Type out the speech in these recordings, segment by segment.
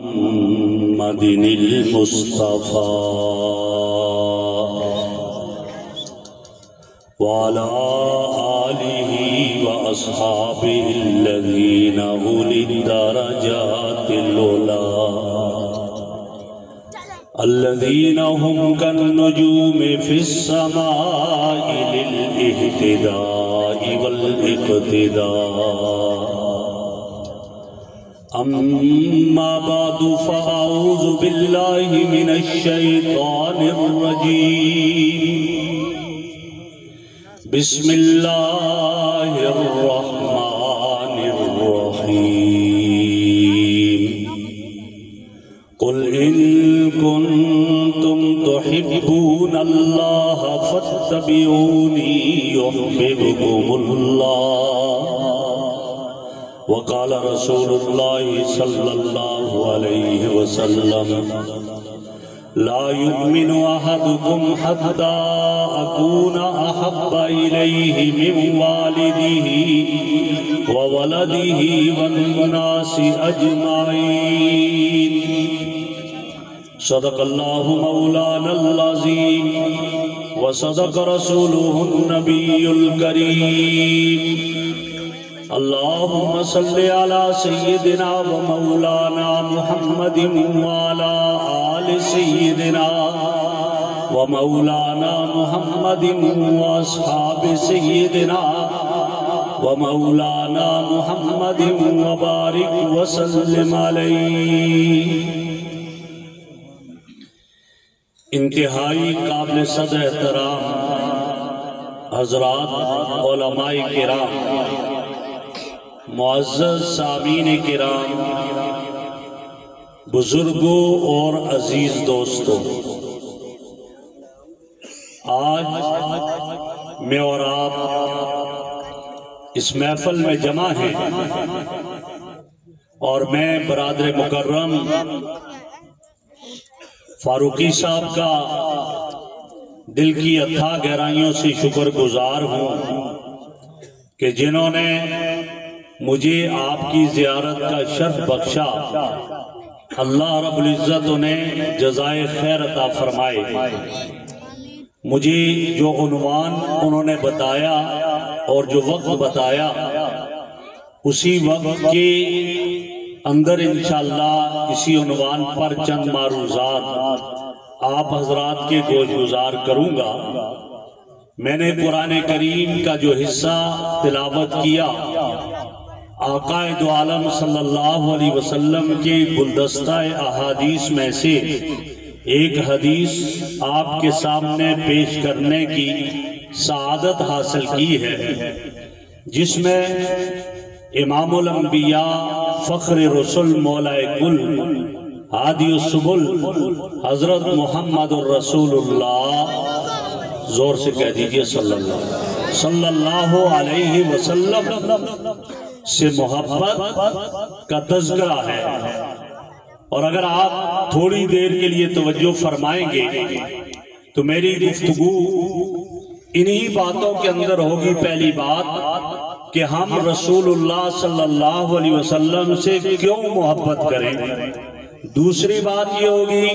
محمد المصطفى وعلى آله وأصحابه الذين أولي الدرجات العلى الذين هم كالنجوم في السماء للاهتداء والاقتداء. أما بعد فأعوذ بالله من الشيطان الرجيم. بسم الله الرحمن الرحيم. قل إن كنتم تحبون الله فاتبعوني يحببكم الله. وقال رسول الله صلى الله عليه وسلم لا يؤمن أحدكم حتى أكون أحب إليه من والده وولده والناس أجمعين. صدق الله مولانا العظيم وصدق رسوله النبي الكريم. اللهم صل على سيدنا ومولانا محمد وعلى آل سيدنا ومولانا محمد وأصحاب سيدنا ومولانا محمد وبارك وسلم عليه. انتہائی قابل صدر احترام حضرات علماء کرام، معزز سامعین کرام، بزرگوں اور عزیز دوستوں، آج میں اور آپ اس محفل میں جمع ہیں اور میں برادر مکرم فاروقی صاحب کا دل کی اتھا گہرائیوں سے شکر گزار ہوں کہ جنہوں نے مجھے آپ کی زیارت کا شرف بخشا. اللہ رب العزت انہیں جزائے خیر عطا فرمائے. مجھے جو عنوان انہوں نے بتایا اور جو وقت بتایا، اسی وقت کے اندر انشاءاللہ اسی عنوان پر چند معروضات آپ حضرات کے گوش گزار کروں گا. میں نے قرآن کریم کا جو حصہ تلاوت کیا، آقا دو عالم صلی اللہ علیہ وسلم کے گلدستہ احادیث میں سے ایک حدیث آپ کے سامنے پیش کرنے کی سعادت حاصل کی ہے، جس میں امام الانبیاء فخر رسول مولا کل ہادی السبل حضرت محمد الرسول اللہ، زور سے کہہ دیجئے صلی اللہ علیہ وسلم سے محبت کا تذکرہ ہے. اور اگر آپ تھوڑی دیر کے لیے توجہ فرمائیں گے تو میری گفتگو انہی باتوں کے اندر ہوگی. پہلی بات کہ ہم رسول اللہ صلی اللہ علیہ وسلم سے کیوں محبت کریں. دوسری بات یہ ہوگی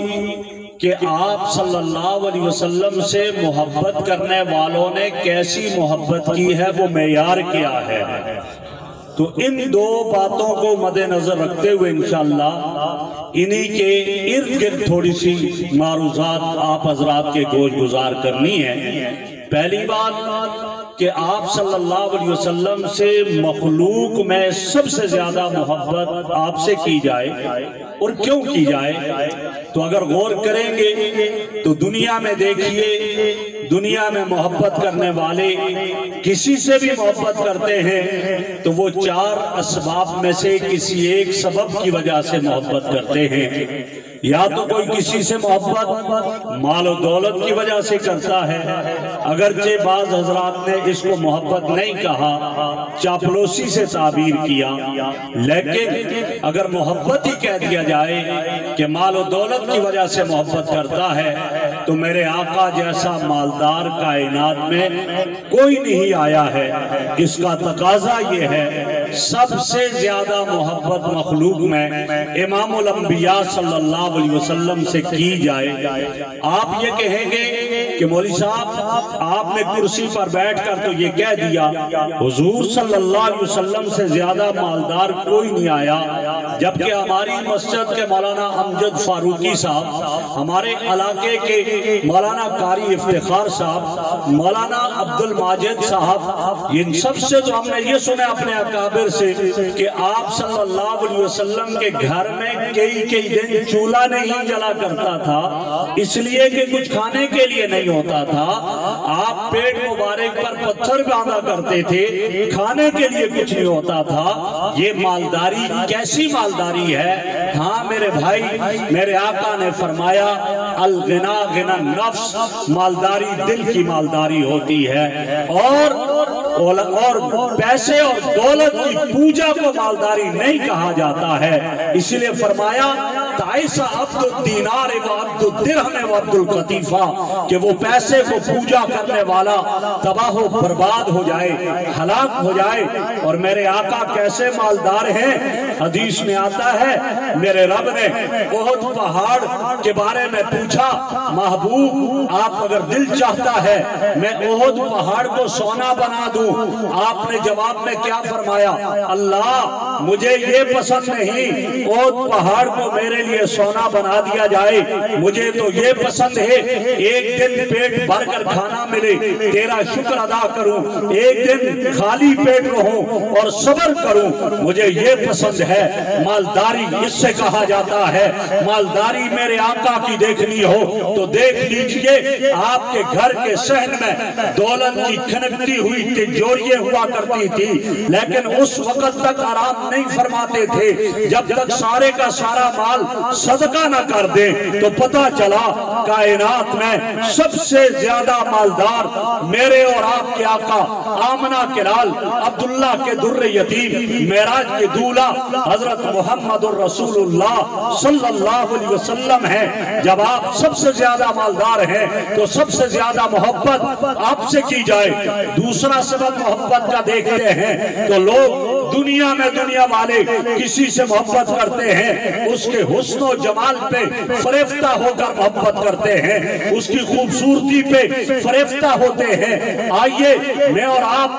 کہ آپ صلی اللہ علیہ وسلم سے محبت کرنے والوں نے کیسی محبت کی ہے، وہ معیار کیا ہے. تو ان دو باتوں کو مد نظر رکھتے ہوئے انشاءاللہ انہی کے ارد گرد تھوڑی سی معروضات آپ حضرات کے گوش گزار کرنی ہے. پہلی بات کہ آپ صلی اللہ علیہ وسلم سے مخلوق میں سب سے زیادہ محبت آپ سے کی جائے، اور کیوں کی جائے تو اگر غور کریں گے تو دنیا میں دیکھیے، دنیا میں محبت کرنے والے کسی سے بھی محبت کرتے ہیں تو وہ چار اسباب میں سے کسی ایک سبب کی وجہ سے محبت کرتے ہیں. یا تو کوئی کسی سے محبت مال و دولت کی وجہ سے کرتا ہے، اگرچہ بعض حضرات نے اس کو محبت نہیں کہا، چاپلوسی سے تعبیر کیا، لیکن اگر محبت ہی کہہ دیا جائے کہ مال و دولت کی وجہ سے محبت کرتا ہے تو میرے آقا جیسا مالدار کائنات میں کوئی نہیں آیا ہے. اس کا تقاضا یہ ہے سب سے زیادہ محبت مخلوق میں امام الانبیاء صلی اللہ علیہ وسلم سے کی جائے، آپ یہ کہیں گے کہ مولوی صاحب آپ نے کرسی پر بیٹھ کر تو یہ کہہ دیا حضور صلی اللہ علیہ وسلم سے زیادہ مالدار کوئی نہیں آیا، جبکہ ہماری مسجد کے مولانا امجد فاروقی صاحب، ہمارے علاقے کے مولانا قاری افتخار صاحب، مولانا عبد الماجد صاحب، ان سب سے تو ہم نے یہ سنا اپنے اکابر سے کہ آپ صلی اللہ علیہ وسلم کے گھر میں کئی دن چولہا نہیں جلا کرتا تھا، اس لیے کہ کچھ کھانے کے لیے نہیں ہوتا تھا، آپ پیٹ مبارک پر پتھر باندھا کرتے تھے، کھانے کے لیے کچھ نہیں ہوتا تھا۔ یہ مالداری کیسی مالداری ہے؟ ہاں میرے بھائی، میرے آقا نے فرمایا الغنا غنا النفس، مالداری دل کی مالداری ہوتی ہے، اور پیسے اور دولت کی پوجا کو مالداری نہیں کہا جاتا ہے۔ اسی لیے فرمایا تعیسا عبد الدینار و عبد الدرہم و عبد القطیفہ، کہ وہ پیسے کو پوجا کرنے والا تباہ و برباد ہو جائے، ہلاک ہو جائے۔ اور میرے آقا کیسے مالدار ہیں؟ حدیث میں آتا ہے میرے رب نے احد پہاڑ کے بارے میں پوچھا، محبوب آپ اگر دل چاہتا ہے میں احد پہاڑ کو سونا بنا دوں، آپ نے جواب میں کیا فرمایا؟ اللہ مجھے یہ پسند نہیں احد پہاڑ کو میرے لیے سونا بنا دیا جائے، مجھے تو یہ پسند ہے ایک دن پیٹ بھر کر کھانا ملے، تیرا شکر ادا کروں، ایک دن خالی پیٹ رہوں اور صبر کروں، مجھے یہ پسند ہے۔ مالداری اس سے کہا جاتا ہے۔ مالداری میرے آقا کی دیکھنی ہو تو دیکھ لیجئے آپ کے گھر کے صحن میں دولت کی کھنکتی ہوئی تجوریاں ہوا کرتی تھی، لیکن اس وقت تک آرام نہیں فرماتے تھے جب تک سارے کا سارا مال صدقہ نہ کر دیں۔ تو پتہ چلا کائنات میں سب سے زیادہ مالدار میرے اور آپ کے آقا آمنہ کے لال عبداللہ کے در یتیم معراج کے دولہ حضرت محمد الرسول اللہ صلی اللہ علیہ وسلم ہے۔ جب آپ سب سے زیادہ مالدار ہیں تو سب سے زیادہ محبت آپ سے کی جائے۔ دوسرا سبب محبت کا دیکھتے ہیں تو لوگ دنیا میں دنیا والے کسی سے محبت کرتے ہیں، اس کے حسن و جمال پہ فریفتہ ہو کر محبت کرتے ہیں، اس کی خوبصورتی پہ فریفتہ ہوتے ہیں۔ آئیے میں اور آپ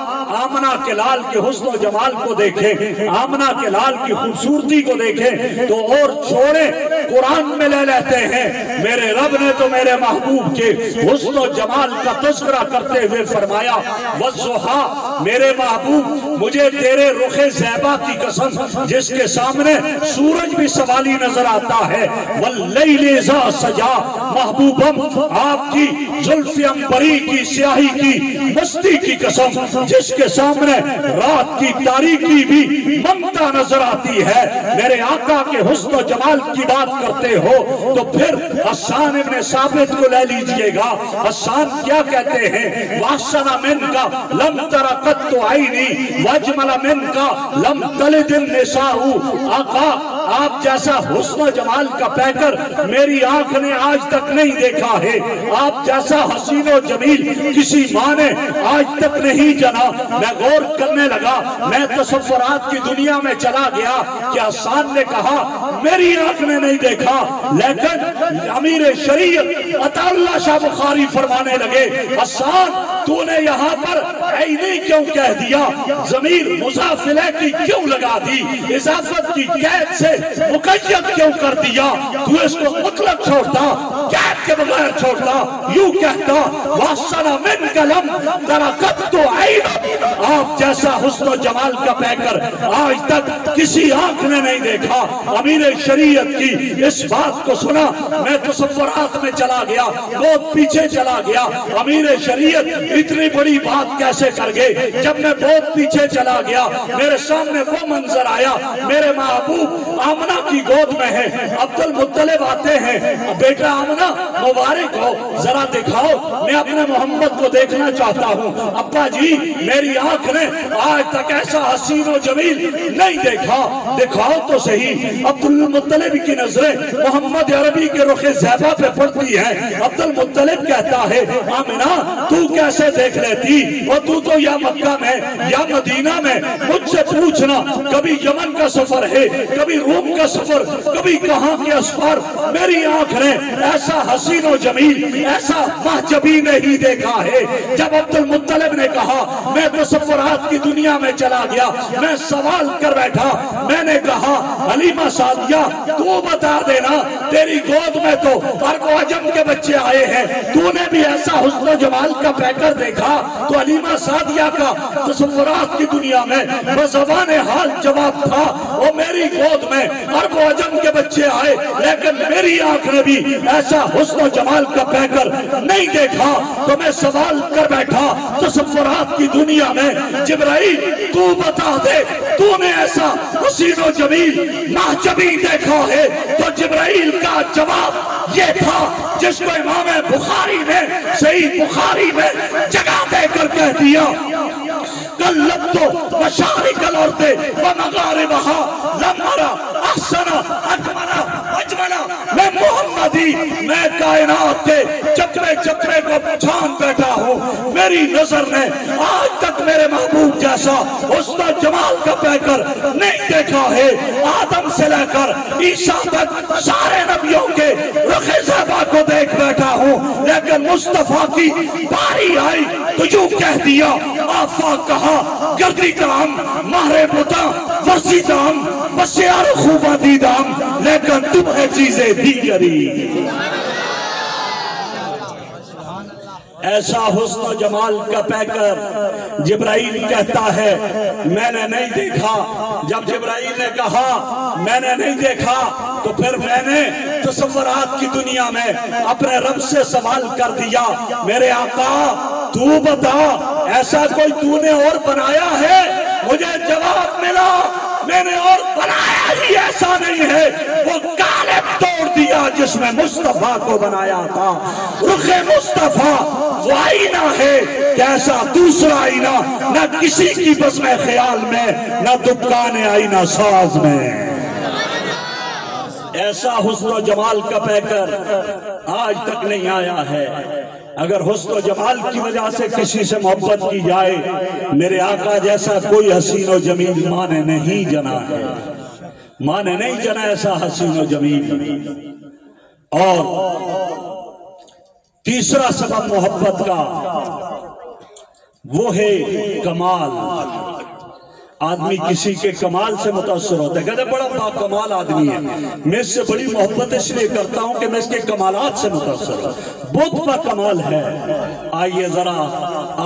آمنہ کے لال کے حسن و جمال کو دیکھیں، آمنہ کے لال کی خوبصورتی کو دیکھیں تو اور چھوڑیں قرآن میں لے لیتے ہیں۔ میرے رب نے تو میرے محبوب کے حسن و جمال کا تذکرہ کرتے ہوئے فرمایا والضحیٰ، میرے محبوب مجھے تیرے رخ زیبا کی قسم جس کے سامنے سورج بھی سوالی نظر آتا ہے، واللیل اذا سجا، محبوبم آپ کی زلف عنبری کی سیاہی کی مستی کی قسم جس کے سامنے رات کی تاریکی بھی ممتا نظر آتی ہے۔ میرے آقا کے حسن و جمال کی بات کرتے ہو تو پھر حسان ابن ثابت کو لے لیجئے گا۔ حسان کیا کہتے ہیں؟ وَحْسَنَ مِنْكَ لَمْ تَرَ قَطُّ عَيْنِي وَأَجْمَلَ مِنْكَ لَمْ تَلِدِ النِّسَاءُ، آقا آپ جیسا حسن و جمال کا پیکر میری آنکھ نے آج تک نہیں دیکھا ہے، آپ جیسا حسین و جمیل کسی ماں نے آج تک نہیں جنا۔ میں غور کرنے لگا، میں تصورات کی دنیا میں چلا گیا کہ حسان نے کہا میری آنکھ نے نہیں دیکھا، لیکن امیر شریعت عطا اللہ شاہ بخاری فرمانے لگے حسان تو نے یہاں پر عینی کیوں کہہ دیا، ضمیر مضاف الیہ کی کیوں لگا دی، اضافت کی قید سے مقید کیوں کر دیا، تو اس کو مطلق چھوڑتا، قید کے بغیر چھوڑتا، یوں کہتا وَحْسَنَ مِنْكَ لَمْ تَرَ قَطُّ عَيْنٍ، آپ جیسا حسن و جمال کا پیکر آج تک کسی آنکھ نے نہیں دیکھا۔ امیر شریعت کی اس بات کو سنا، میں تصورات میں چلا گیا، بہت پیچھے چلا گیا۔ امیر شریعت اتنی بڑی بات کیسے کر گئے؟ جب میں بہت پیچھے چلا گیا میرے سامنے وہ منظر آیا، میرے محبوب آمنہ کی گود میں ہے، عبد المطلب آتے ہیں، بیٹا آمنہ مبارک ہو، ذرا دکھاؤ میں اپنے محمد کو دیکھنا چاہتا ہوں۔ ابا جی میری آنکھ نے آج تک ایسا حسین و جمیل نہیں دیکھا، دکھاؤ تو صحیح۔ عبد المطلب کی نظریں محمد عربی کے رخ زیبا پہ پڑتی ہیں۔ عبد المطلب کہتا ہے آمنہ تو کیسے سے دیکھ لیتی، اور تو یا مکہ میں یا مدینہ میں مجھ سے پوچھنا کبھی یمن کا سفر ہے، کبھی روم کا سفر، کبھی کہاں کے اسفار، میری آنکھ نے ایسا حسین و جمیل، ایسا محجبی نہیں دیکھا ہے۔ جب عبد المطلب نے کہا میں تصورات کی دنیا میں چلا گیا، میں سوال کر بیٹھا، میں نے کہا حلیمہ سعدیہ تو بتا دینا، تیری گود میں تو عرب و عجم کے بچے آئے ہیں، تو نے بھی ایسا حسن و جمال کا پیکر دیکھا؟ تو حلیمہ سعدیہ کا تصورات کی دنیا میں بزبان حال جواب تھا، وہ میری گود میں عرب و عجم کے بچے آئے، لیکن میری آنکھ نے بھی ایسا حسن و جمال کا پیکر نہیں دیکھا۔ تو میں سوال کر بیٹھا تصورات کی دنیا میں جبرائیل تو بتا دے، تو نے ایسا حسین و جمیل محجبی دیکھا ہے؟ تو جبرائیل کا جواب یہ تھا جس کو امام بخاری نے صحیح بخاری میں جگہ دے کر کہہ دیا، قلبتو مشارق الارض ومغاربها لم ارى احسن اجمل اجمل، میں محمدی، میں کائنات کے چکرے چکرے کو چھان بیٹھا ہوں، میری نظر نے آج تک میرے محبوب جیسا حسن و جمال کا پیکر نہیں دیکھا ہے۔ آدم سے لے کر عیسیٰ تک سارے نبیوں کے رخ زیبا کو دیکھ بیٹھا ہوں، لیکن مصطفیٰ کی باری آئی تو یوں کہہ دیا، آفاق کہا گردی دام ماہر بتا ورزی دام بسیار خوبہ دیدام، لیکن تمہیں چیزیں دیگری۔ ایسا حسن و جمال کا پیکر جبرائیل کہتا ہے میں نے نہیں دیکھا۔ جب جبرائیل نے کہا میں نے نہیں دیکھا تو پھر میں نے تصورات کی دنیا میں اپنے رب سے سوال کر دیا، میرے آقا تو بتا ایسا کوئی تو نے اور بنایا ہے؟ مجھے جواب ملا میں نے اور بنایا ہی ایسا نہیں ہے، وہ قالب توڑ دیا جس میں مصطفیٰ کو بنایا تھا۔ رخ مصطفیٰ وہ آئینہ ہے کیسا دوسرا آئینہ، نہ کسی کی بس میں خیال میں، نہ دکان آئینہ ساز میں۔ ایسا حسن و جمال کا پیکر آج تک نہیں آیا ہے۔ اگر حسن و جمال کی وجہ سے کسی سے محبت کی جائے، میرے آقا جیسا کوئی حسین و جمیل ماں نے نہیں جنا ہے، ماں نے نہیں جنا ایسا حسین و جمیل۔ اور تیسرا سبب محبت کا وہ ہے کمال۔ آدمی کسی کے کمال سے متاثر ہوتا ہے، کہتے ہیں بڑا با کمال آدمی ہے، میں اس سے بڑی محبت اس لیے کرتا ہوں کہ میں اس کے کمالات سے متاثر ہوں۔ بہت با کمال ہے۔ آئیے ذرا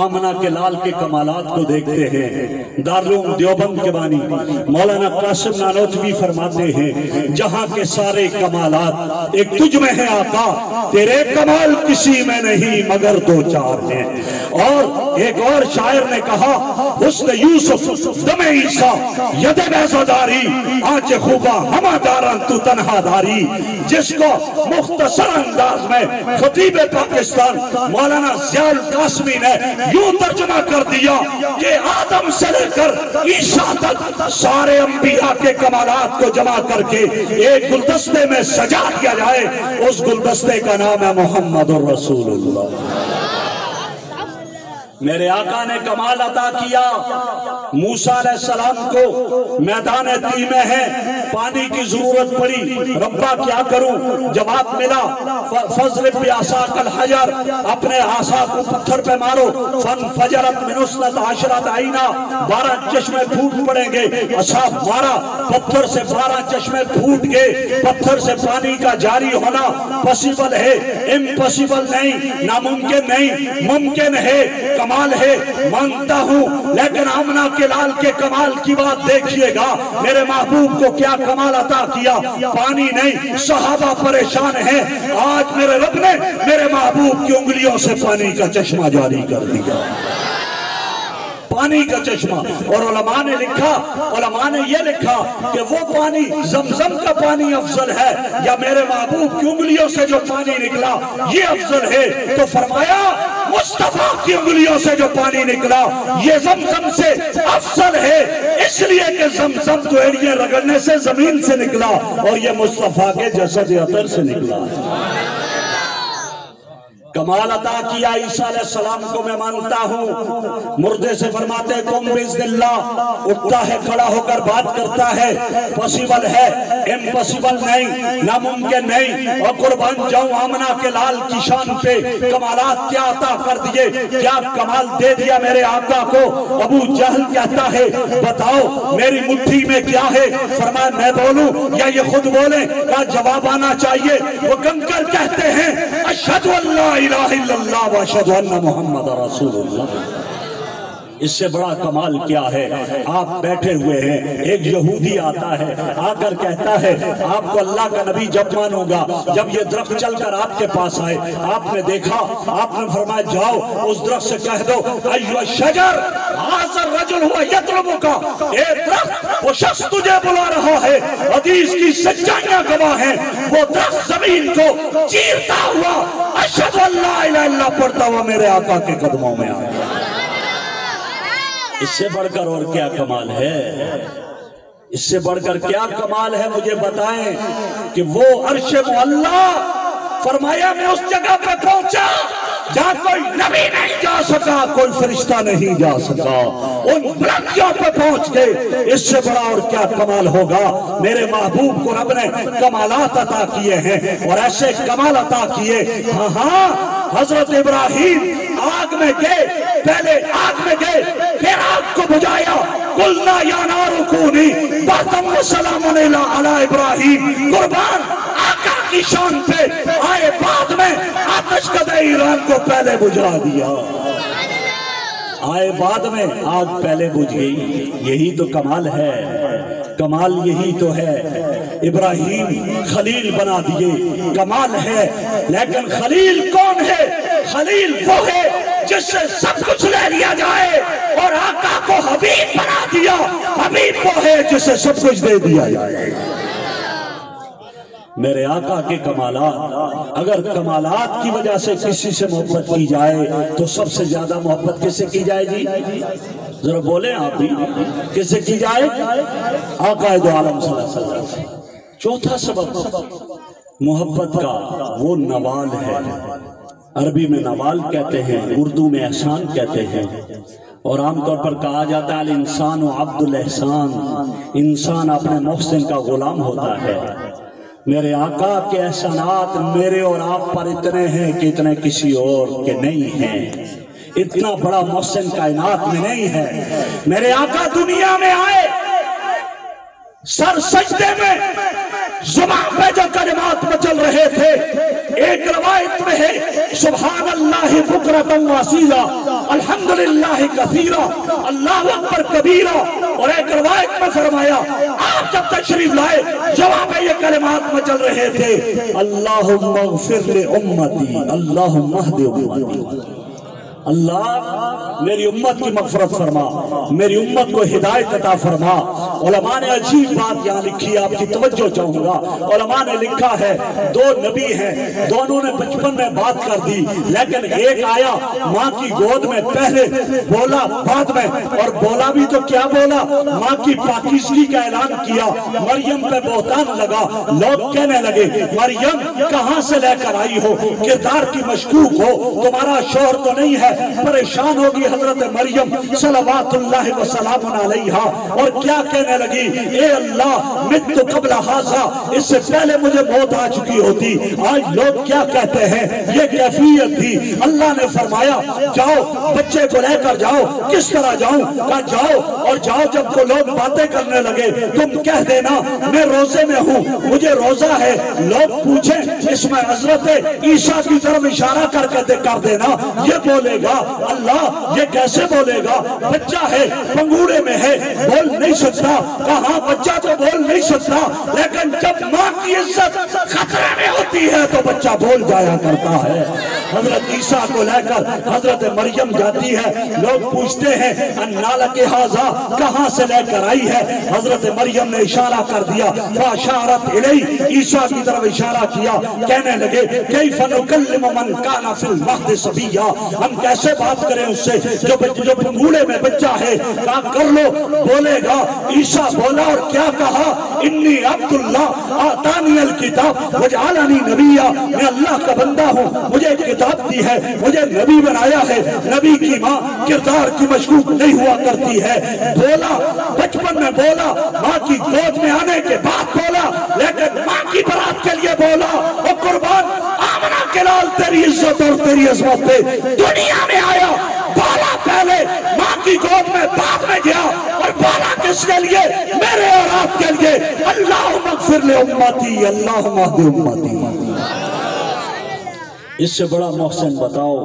آمنہ کے لال کے کمالات کو دیکھتے ہیں۔ دارالعلوم دیوبند کے بانی مولانا قاسم نانوتوی فرماتے ہیں جہاں کے سارے کمالات ایک تجھ میں ہیں آقا، تیرے کمال کسی میں نہیں مگر دو چار ہیں۔ اور ایک اور شاعر نے کہا حسن یوسف دم عیسیٰ ید بیزداری آنچ خوبہ ہمہ دارن تو تنہا داری۔ جس کو مختصر انداز میں خطیب پاکستان مولانا ضیاء القاسمی نے یوں ترجمہ کر دیا کہ آدم سے لے کر عیسیٰ تک سارے انبیاء کے کمالات کو جمع کر کے ایک گلدستے میں سجا دیا جائے، اس گلدستے کا نام ہے محمد الرسول اللہ۔ میرے آقا نے کمال عطا کیا۔ موسیٰ علیہ السلام کو میدان تیمہ ہے، پانی کی ضرورت پڑی، ربا کیا کروں؟ جواب ملا فضرب بعصاک الحجر، اپنے عصا کو پتھر پہ مارو، فانفجرت من اثنتا عشرۃ عینا، 12 چشمے پھوٹ پڑیں گے۔ عصا مارا، پتھر سے 12 چشمے پھوٹ گئے۔ پتھر سے پانی کا جاری ہونا پاسبل ہے، امپاسبل نہیں، ناممکن نہیں، ممکن ہے، کمال ہے، مانتا ہوں۔ لیکن آمنہ کے لال کے کمال کی بات دیکھیے گا، میرے محبوب کو کیا کمال عطا کیا؟ پانی نہیں، صحابہ پریشان ہیں، آج میرے رب نے میرے محبوب کی انگلیوں سے پانی کا چشمہ جاری کر دیا، پانی کا چشمہ۔ اور علماء نے لکھا، علماء نے یہ لکھا کہ وہ پانی زمزم کا پانی افضل ہے یا میرے محبوب کی انگلیوں سے جو پانی نکلا یہ افضل ہے؟ تو فرمایا مصطفیٰ کی انگلیوں سے جو پانی نکلا یہ زمزم سے افضل ہے، اس لیے کہ زمزم تو ایڑیاں رگڑنے سے زمین سے نکلا اور یہ مصطفیٰ کے جسد عطر سے نکلا۔ کمال عطا کیا عیسیٰ علیہ السلام کو میں مانتا ہوں، مردے سے فرماتے قم بإذن اللہ، اٹھتا ہے کھڑا ہو کر بات کرتا ہے، پاسبل ہے امپاسبل نہیں، ناممکن نہیں، اور قربان جاؤں آمنہ کے لال کی شان پہ کمالات کیا عطا کر دیے، کیا کمال دے دیا میرے آقا کو۔ ابو جہل کہتا ہے بتاؤ میری مٹھی میں کیا ہے، فرمایا میں بولوں یا یہ خود بولیں، کہا جواب آنا چاہیے۔ وہ کنکر کہتے ہیں اشہد ان لا الہ الا اللہ واشہد ان محمد رسول اللہ۔ اس سے بڑا کمال کیا ہے؟ آپ بیٹھے ہوئے ہیں، ایک یہودی آتا ہے، آ کر کہتا ہے آپ کو اللہ کا نبی جب مانوں گا جب یہ درخت چل کر آپ کے پاس آئے۔ آپ نے دیکھا، آپ نے فرمایا جاؤ اس درخت سے کہہ دو ایھا الشجر ھذا الرجل ھو یطلبک، اے درخت وہ شخص تجھے بلا رہا ہے۔ حدیث کی سچائیاں گواہ ہیں، وہ درخت زمین کو چیرتا ہوا اشہد ان لا الہ الا اللہ پڑھتا ہوا میرے آقا کے قدموں میں آیا۔ اس سے بڑھ کر اور کیا کمال ہے؟ اس سے بڑھ کر کیا کمال ہے مجھے بتائیں کہ وہ عرش معلیٰ، فرمایا میں اس جگہ پہ پہنچا جہاں کوئی نبی نہیں جا سکا، کوئی فرشتہ نہیں جا سکا، ان بلندیوں پہ پہنچ گئے۔ اس سے بڑا اور کیا کمال ہوگا؟ میرے محبوب کو رب نے کمالات عطا کیے ہیں، اور ایسے کمال عطا کیے۔ ہاں حضرت ابراہیم آگ میں گئے، پہلے آگ میں گئے، پھر آگ کو بجھایا، قلنا یا نار کونی بردم و سلام علی ابراہیم۔ قربان آقا کی شان پہ آئے، بعد میں آتش قدر ایران کو پہلے بجھا دیا، آئے بعد میں آگ پہلے بجھ گئی۔ یہی تو کمال ہے، کمال یہی تو ہے۔ ابراہیم خلیل بنا دیے، کمال ہے، لیکن خلیل کون ہے؟ خلیل وہ ہے جس سے سب کچھ لے لیا جائے، اور آقا کو حبیب بنا دیا۔ حبیب وہ ہے جسے سب کچھ دے دیا جائے۔ میرے آقا کے کمالات، اگر کمالات کی وجہ سے کسی سے محبت کی جائے تو سب سے زیادہ محبت کس سے کی جائے جی؟ ذرا بولیں آپ بھی، کس سے کی جائے؟ آقا دو عالم صلی اللہ علیہ وسلم۔ چوتھا سبب محبت کا وہ نوال ہے، عربی میں نوال کہتے ہیں، اردو میں احسان کہتے ہیں، اور عام طور پر کہا جاتا ہے الانسان عبد الاحسان، انسان اپنے محسن کا غلام ہوتا ہے۔ میرے آقا کے احسانات میرے اور آپ پر اتنے ہیں کہ اتنے کسی اور کے نہیں ہیں، اتنا بڑا محسن کائنات میں نہیں ہے۔ میرے آقا دنیا میں آئے، سر سجدے میں زبان پہ جو کلمات مچل رہے تھے، ایک روایت میں ہے سبحان اللہ بکرۃ واصیلا، الحمدللہ کثیرا، اللہ اکبر کبیرا، اور ایک روایت میں فرمایا آپ جب تشریف لائے زبان پہ یہ کلمات مچل رہے تھے، اللہم اغفر لامتی، اللہم اہد امتی، اللہ میری امت کی مغفرت فرما، میری امت کو ہدایت عطا فرما۔ علماء نے عجیب بات یہاں لکھی، آپ کی توجہ چاہوں گا۔ علماء نے لکھا ہے دو نبی ہیں، دونوں نے بچپن میں بات کر دی، لیکن ایک آیا ماں کی گود میں پہلے بولا بعد میں، اور بولا بھی تو کیا بولا، ماں کی پاکیزگی کا اعلان کیا۔ مریم پہ بہتان لگا، لوگ کہنے لگے مریم کہاں سے لے کر آئی ہو، کردار کی مشکوک ہو، تمہارا شوہر تو نہیں ہے۔ پریشان ہوگی حضرت مریم صلوات اللہ وسلام علیہا، اور کیا کہنے لگی، اے اللہ مت قبل ھذا، اس سے پہلے مجھے موت آ چکی ہوتی۔ آج لوگ کیا کہتے ہیں، یہ کیفیت تھی۔ اللہ نے فرمایا جاؤ بچے کو لے کر جاؤ۔ کس طرح جاؤں؟ کہا جاؤ، اور جاؤ جب کو لوگ باتیں کرنے لگے تم کہہ دینا میں روزے میں ہوں، مجھے روزہ ہے۔ لوگ پوچھیں اس میں حضرت عیسیٰ کی طرف اشارہ کر دینا، یہ بولے گا اللہ یہ کیسے بولے گا، بچہ ہے پنگوڑے میں ہے بول نہیں سکتا۔ کہاں بچہ تو بول نہیں سکتا، لیکن جب ماں کی عزت خطرے میں ہوتی ہے تو بچہ بول جایا کرتا ہے۔ حضرت عیسیٰ کو لے کر حضرت مریم جاتی ہے، لوگ پوچھتے ہیں انالک ھذا، کہاں سے لے کر آئی ہے؟ حضرت مریم نے اشارہ کر دیا، فاشارت الیہ، عیسیٰ کی طرف اشارہ کیا، کہنے لگے کیف نکلم من کان فی المہد صبیا، ہم کیسے بات کریں اس سے جو پنگوڑے میں بچہ ہے؟ کہا کر لو، بولے گا۔ عیسیٰ بولا اور کیا کہا، انی عبداللہ آتانی الکتاب وجعلنی نبیا، میں اللہ کا بندہ ہوں، مجھے خطاب دی ہے، مجھے نبی بنایا ہے، نبی کی ماں کردار کی مشکوک نہیں ہوا کرتی ہے۔ بولا بچپن میں بولا، ماں کی گود میں آنے کے بعد بولا، لیکن ماں کی برات کے لیے بولا، وہ قربان آمنہ کے لال تیری عزت اور تیری عظمت پہ دنیا میں آیا، بولا پہلے ماں کی گود میں، بعد میں گیا، اور بولا کس کے لیے؟ میرے اور آپ کے لیے، اللہم اغفر لے امتی، اللہم اہد امتی۔ اس سے بڑا محسن بتاؤ؟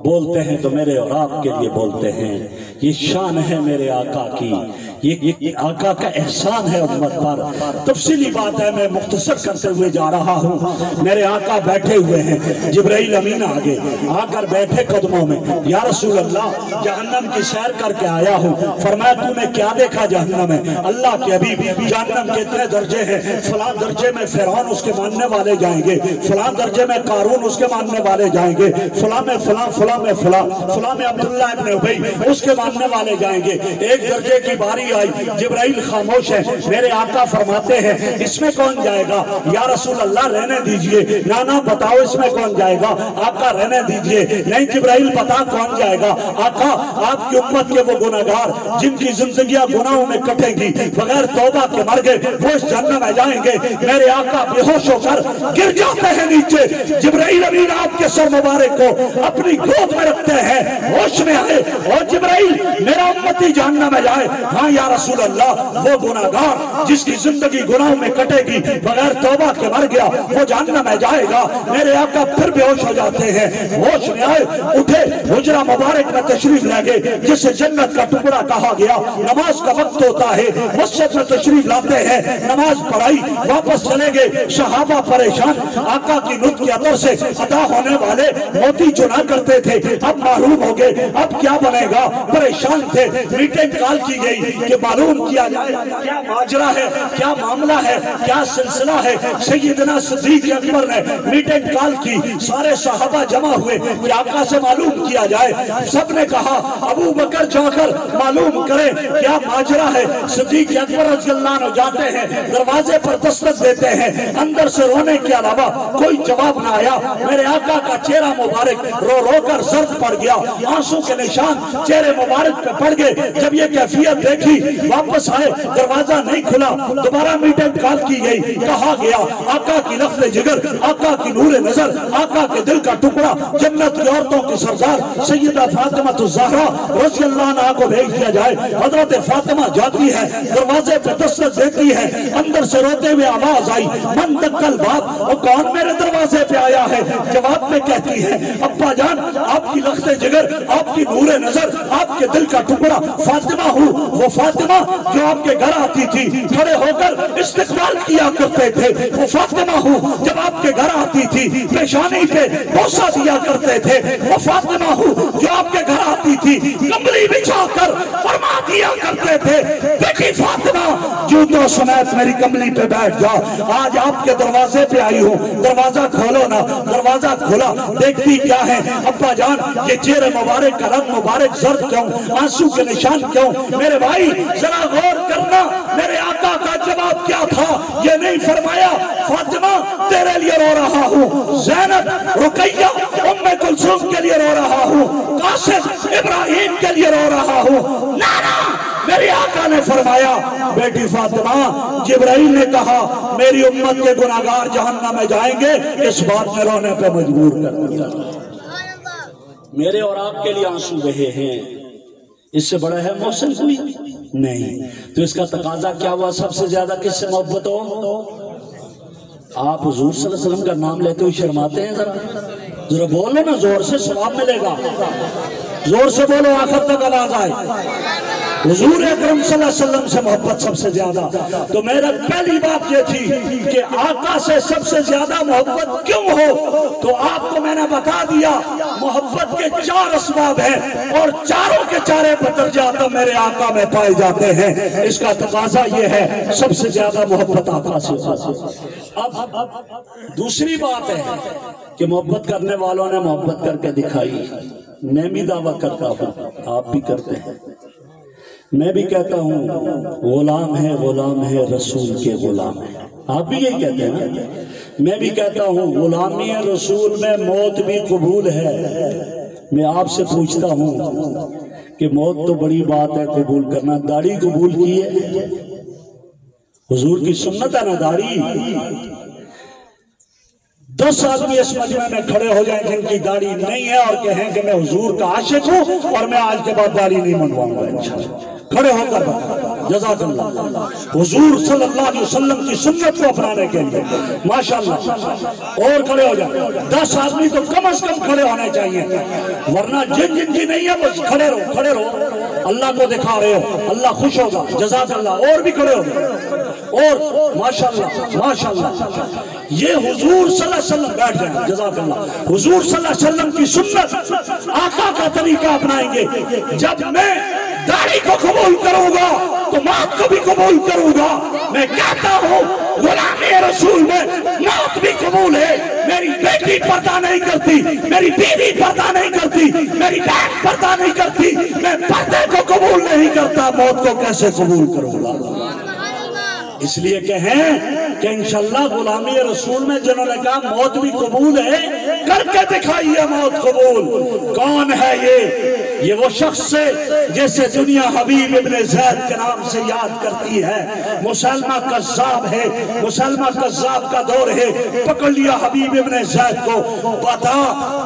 بولتے ہیں تو میرے اور آپ کے لیے بولتے ہیں، یہ شان ہے میرے آقا کی، یہ آقا کا احسان ہے امت پر۔ تفصیلی بات ہے، میں مختصر کرتے ہوئے جا رہا ہوں۔ میرے آقا بیٹھے ہوئے ہیں، جبرائیل امین آگے آ کر بیٹھے قدموں میں، یا رسول اللہ جہنم کی سیر کر کے آیا ہوں۔ فرمایا تو نے کیا دیکھا جہنم میں؟ اللہ کے حبیب جہنم کے اتنے درجے ہیں، فلاں درجے میں فرعون اس کے ماننے والے جائیں گے، فلاں درجے میں قارون اس کے ماننے والے جائیں گے، فلاں میں فلاں، فلاں میں فلاں، فلاں میں عبداللہ ابن ابی اس کے ماننے والے جائیں گے۔ ایک درجے کی باری آئی، جبرائیل خاموش ہے، میرے آقا فرماتے ہیں اس میں کون جائے گا؟ یا رسول اللہ رہنے دیجئے، نانا بتاؤ اس میں کون جائے گا؟ آقا رہنے دیجئے، نہیں جبرائیل بتا کون جائے گا؟ آقا آپ کی امت کے وہ گناہگار جن کی زندگیاں گناہوں میں کٹے گی، بغیر توبہ کے مر گئے، وہ اس جہنم میں جائیں گے۔ میرے آقا بے ہوش ہو کر گر جاتے ہیں نیچے، جبرائیل امین آپ کے سر مبارک کو اپنی گود میں رکھتے ہیں، ہوش میں آئے، اور جبرائیل میرا امتی جہنم میں جائے؟ ہاں یا رسول اللہ، وہ گناہگار جس کی زندگی گناہوں میں کٹے گی، بغیر توبہ کے مر گیا، وہ جہنم میں جائے گا۔ میرے آقا پھر بے ہوش ہو جاتے ہیں، ہوش میں آئے، اٹھے، حجرہ مبارک میں تشریف لے گئے جسے جنت کا ٹکڑا کہا گیا۔ نماز کا وقت ہوتا ہے، مسجد میں تشریف لاتے ہیں، نماز پڑھائی، واپس چلے گئے۔ صحابہ پریشان، آقا کی نطق کے اثر سے عطا ہونے والے موتی چنا کرتے تھے، اب معلوم ہو گئے اب کیا بنے گا، پریشان تھے۔ میٹنگ کال کی گئی کہ معلوم کیا جائے کیا ماجرا ہے، کیا معاملہ ہے، کیا سلسلہ ہے۔ سیدنا صدیق اکبر نے میٹنگ کال کی، سارے صحابہ جمع ہوئے کہ آقا سے معلوم کیا جائے۔ سب نے کہا ابو بکر جا کر معلوم کریں کیا ماجرا ہے۔ صدیق اکبر رضی اللہ عنہ جاتے ہیں، دروازے پر دستک دیتے ہیں، اندر سے رونے کے علاوہ کوئی جواب نہ آیا۔ میرے آقا کا چہرہ مبارک رو رو کر زرد پڑ گیا، آنسو کے نشان چہرے مبارک پہ پڑ گئے۔ جب یہ کیفیت دیکھی واپس آئے، دروازہ نہیں کھلا، دوبارہ میٹنگ کال کی گئی، کہا گیا آقا کی لفظ جگر، آقا کی نور نظر، آقا کے دل کا ٹکڑا، جنت کی عورتوں کی سردار سیدہ فاطمہ الزہرا رضی اللہ عنہا کو بھیج دیا جائے۔ حضرت فاطمہ جاتی ہے، دروازے پہ دستک دیتی ہے، اندر سے روتے ہوئے آواز آئی، من دکل باب، وہ کون میرے دروازے پہ آیا ہے؟ جواب میں کہتی ہے ابا جان آپ کی لخت جگر، آپ کی نور نظر، آپ کے دل کا ٹکڑا فاطمہ ہوں، وہ فاطمہ جو آپ کے گھر آتی تھی، کھڑے ہو کر استقبال کیا کرتے تھے، وہ فاطمہ ہوں جب آپ کے گھر آتی تھی پیشانی پہ بوسہ دیا کرتے تھے، وہ فاطمہ ہوں جو آپ کے گھر آتی تھی کمبلی بچھا کر فرما دیا کرتے تھے بیٹی فاطمہ جوتوں سمیت میری کمبلی پہ بیٹھ جا۔ آج آپ کے دروازے پہ آئی ہوں، دروازہ کھولو نا۔ دروازہ کھولا، دیکھتی کیا ہے؟ ابا جان یہ چہرے مبارک کا رنگ مبارک زرد کیوں، آنسو کے نشان کیوں؟ میرے بھائی ذرا غور کرنا، میرے آقا کا جواب کیا تھا؟ یہ نہیں فرمایا فاطمہ تیرے لیے رو رہا ہوں، زینب، رقیہ، ام کلثوم کے لیے رو رہا ہوں، قاسم، ابراہیم کے لیے رو رہا ہوں۔ نانا، میری آقا نے فرمایا بیٹی فاطمہ، جبرائیل نے کہا میری امت کے گناہگار جہنم میں جائیں گے، اس بات میں رونے پہ مجبور کر دیا۔ میرے اور آپ کے لیے آنسو بہے ہیں، اس سے بڑا ہے محسن کوئی نہیں؟ تو اس کا تقاضا کیا ہوا؟ سب سے زیادہ کس سے محبت ہو؟ آپ حضور صلی اللہ علیہ وسلم کا نام لیتے ہوئے شرماتے ہیں؟ ذرا بولو نا، زور سے ثواب ملے گا، زور سے بولو آخر تک آواز آئے۔ حضور اکرم صلی اللہ علیہ وسلم سے محبت سب سے زیادہ، تو میرا پہلی بات یہ تھی کہ آقا سے سب سے زیادہ محبت کیوں ہو؟ تو آپ کو میں نے بتا دیا محبت کے 4 اسباب ہیں، اور چاروں کے چارے درجات میرے آقا میں پائے جاتے ہیں۔ اس کا تقاضا یہ ہے سب سے زیادہ محبت آقا سے ہو۔ اب دوسری بات ہے کہ محبت کرنے والوں نے محبت کر کے دکھائی۔ میں بھی دعویٰ کرتا ہوں، آپ بھی کرتے ہیں، میں بھی کہتا ہوں غلام ہے رسول کے غلام ہے، آپ بھی یہی کہتے ہیں نا؟ میں بھی کہتا ہوں غلامی رسول میں موت بھی قبول ہے. میں آپ سے پوچھتا ہوں کہ موت تو بڑی بات ہے قبول کرنا، داڑھی قبول کی ہے؟ حضور کی سنت ہے نا داڑھی. 10 آدمی اس مجمع میں کھڑے ہو جائیں جن کی داڑھی نہیں ہے اور کہیں کہ میں حضور کا عاشق ہوں اور میں آج کے بعد داڑھی نہیں منڈواؤں گا انشاءاللہ، کھڑے ہو کر بتا جزاک اللہ. حضور صلی اللہ علیہ وسلم کی سنت کو اپنانے کے لیے ماشاءاللہ اور کھڑے ہو جائیں. 10 آدمی تو کم از کم کھڑے ہونے چاہیے، ورنہ جن جن کی نہیں ہے وہ کھڑے رہو، کھڑے رہو. اللہ کو دکھا رہے ہو، اللہ خوش ہوگا. جزاک اللہ. اور بھی کھڑے ہو گئے اور ماشاءاللہ ماشاءاللہ. یہ حضور صلی اللہ علیہ وسلم بیٹھ جائیں. جزاک اللہ. حضور صلی اللہ علیہ وسلم کی سنت آقا کا طریقہ اپنائیں گے. جب میں داڑھی کو قبول کروں گا تو موت کو بھی قبول کروں گا. میں کہتا ہوں غلامی رسول میں موت بھی قبول ہے. میری بیٹی پردہ نہیں کرتی، میری بیوی پردہ نہیں کرتی، میری بہن پردہ نہیں کرتی، میں پردے کو قبول نہیں کرتا، موت کو کیسے قبول کروں گا؟ اس لیے کہیں کہ انشاءاللہ غلامی رسول میں جنہوں نے کہا موت بھی قبول ہے، کر کے دکھائیے موت قبول. کون ہے یہ وہ شخص ہے جیسے دنیا حبیب ابن زید کے نام سے یاد کرتی ہے. مسلمہ کذاب ہے، مسلمہ کذاب کا دور ہے. پکڑ لیا حبیب ابن زید کو،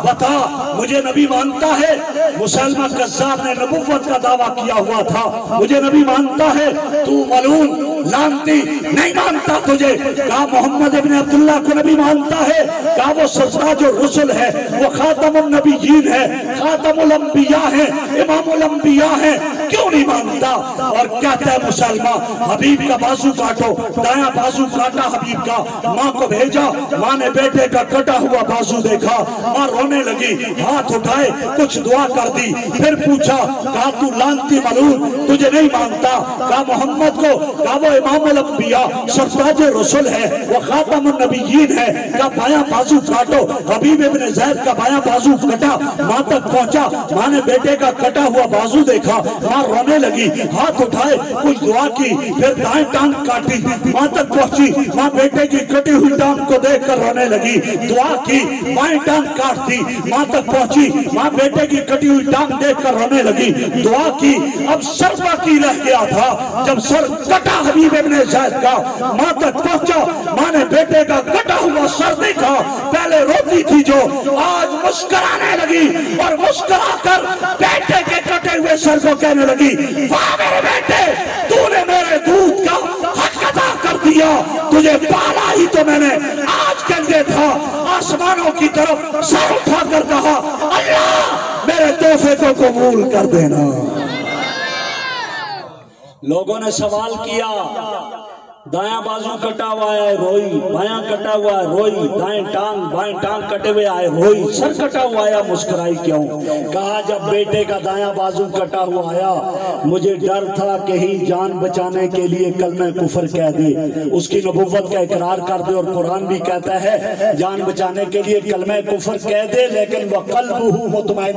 بتا مجھے نبی مانتا ہے؟ مسلمہ کذاب نے نبوت کا دعویٰ کیا ہوا تھا. مجھے نبی مانتا ہے؟ تو ملعون لانتی نہیں مانتا تجھے. کہا محمد ابن عبداللہ کو نبی مانتا ہے؟ کہا وہ سرتاج الرسل ہے، وہ خاتم النبیین ہے، خاتم الانبیاء ہے، امام الانبیاء ہے. کیوں نہیں مانتا؟ اور کہتا ہے مسلمہ حبیب کا بازو کاٹو. دایاں بازو کاٹا حبیب کا، ماں کو بھیجا، ماں نے بیٹے کا کٹا ہوا بازو دیکھا، ماں رونے لگی، ہاتھ اٹھائے کچھ دعا کر دی. پھر پوچھا، کہا تو لانتی ملعون تجھے نہیں مانتا؟ کہا محمد کو، کہا وہ امام الانبیاء سرتاج رسول ہے، وہ خاتم النبیین ہے. کہا بایاں بازو کاٹو. حبیب ابن زید کا بایاں بازو کٹا، ماں تک پہنچا، ماں نے بیٹے کا کٹا ہوا بازو دیکھا، ماں رونے لگی، ہاتھ اٹھائے کچھ دعا کی. پھر دائیں ٹانگ کاٹی، ماں تک پہنچی، ماں بیٹے کی کٹی ہوئی ٹانگ کو دیکھ کر رونے لگی. دعا کی، بائیں ٹانگ کاٹ دی، ماں تک پہنچی، ماں بیٹے کی کٹی ہوئی ٹانگ دیکھ کر رونے لگی. دعا کی، اب سر باقی رہ گیا تھا. جب سر کٹا حبیب ابن زید کا، ماں تک پہنچا، ماں نے بیٹے کا کٹا ہوا سر دیکھا. پہلے روتی تھی جو، آج مسکرانے لگی اور مسکرا کر بیٹے کے کٹے ہوئے سر کو کہنے لگی، واہ میرے بیٹے، تو نے میرے دودھ کا حق ادا کر دیا. تجھے پالا ہی تو میں نے آج کے لیے تھا. آسمانوں کی طرف سر اٹھا کر کہا، اللہ میرے تحفے کو قبول کر دینا. لوگوں نے سوال کیا، دایاں بازو کٹا ہوا ہے روئی، بایاں کٹا ہوا ہے روئی، دائیں ٹانگ بائیں ٹانگ کٹے ہوئے آئے روئی، سر کٹا ہوا آیا مسکرائی کیوں؟ کہا جب بیٹے کا دایاں بازو کٹا ہوا آیا مجھے ڈر تھا کہیں جان بچانے کے لیے کلمہ کفر کہہ دے، اس کی نبوت کا اقرار کر دے. اور قرآن بھی کہتا ہے جان بچانے کے لیے کلمہ کفر کہہ دے لیکن وقلبہ مطمئن،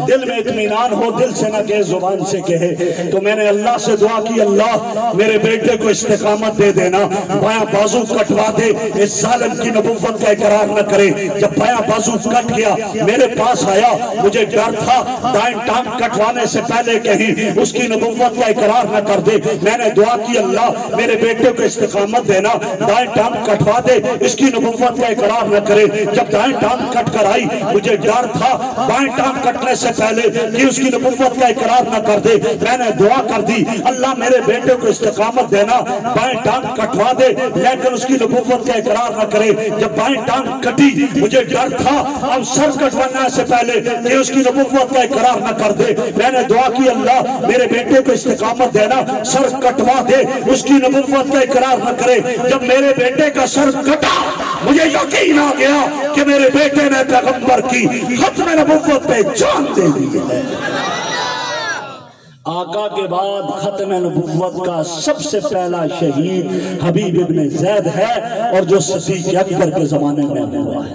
دل میں اطمینان ہو، دل سے نہ کہے زبان سے کہے. تو میں نے اللہ سے دعا کی، اللہ میرے بیٹے کو استقامت دے دینا، بایاں بازو کٹوا دے، اس ظالم کی نبوت کا اقرار نہ کرے. جب بایاں بازو کٹ گیا میرے پاس آیا، مجھے ڈر تھا دائیں ٹانگ کٹوانے سے پہلے کہیں اس کی نبوت کا اقرار نہ کر دے. میں نے دعا کی اللہ میرے بیٹے کو استقامت دینا، دائیں ٹانگ کٹوا دے، اس کی نبوت کا اقرار نہ کرے. جب دائیں ٹانگ کٹ کر آئی مجھے ڈر تھا بائیں ٹانگ کٹنے سے پہلے کہ اس کی نبوت کا اقرار نہ کر دے. میں نے دعا کر دی، اللہ میرے بیٹے کو استقامت دینا، بائیں ٹانگ کٹوا دے لیکن اس کی نبوت کا اقرار نہ کرے. جب بائیں ٹانگ کٹی مجھے ڈر تھا اب سر کٹوانے سے پہلے کہ اس کی نبوت کا اقرار نہ کر دے. میں نے دعا کی اللہ میرے بیٹے کو استقامت دینا، سر کٹوا دے، اس کی نبوت کا اقرار نہ کرے. جب میرے بیٹے کا سر کٹا مجھے یقین آ گیا کہ میرے بیٹے نے پیغمبر کی ختم نبوت پہ جان دے دی ہے. آقا کے بعد ختم نبوت کا سب سے پہلا شہید حبیب ابن زید ہے اور جو صدیق اکبر کے زمانے میں ہوا ہے.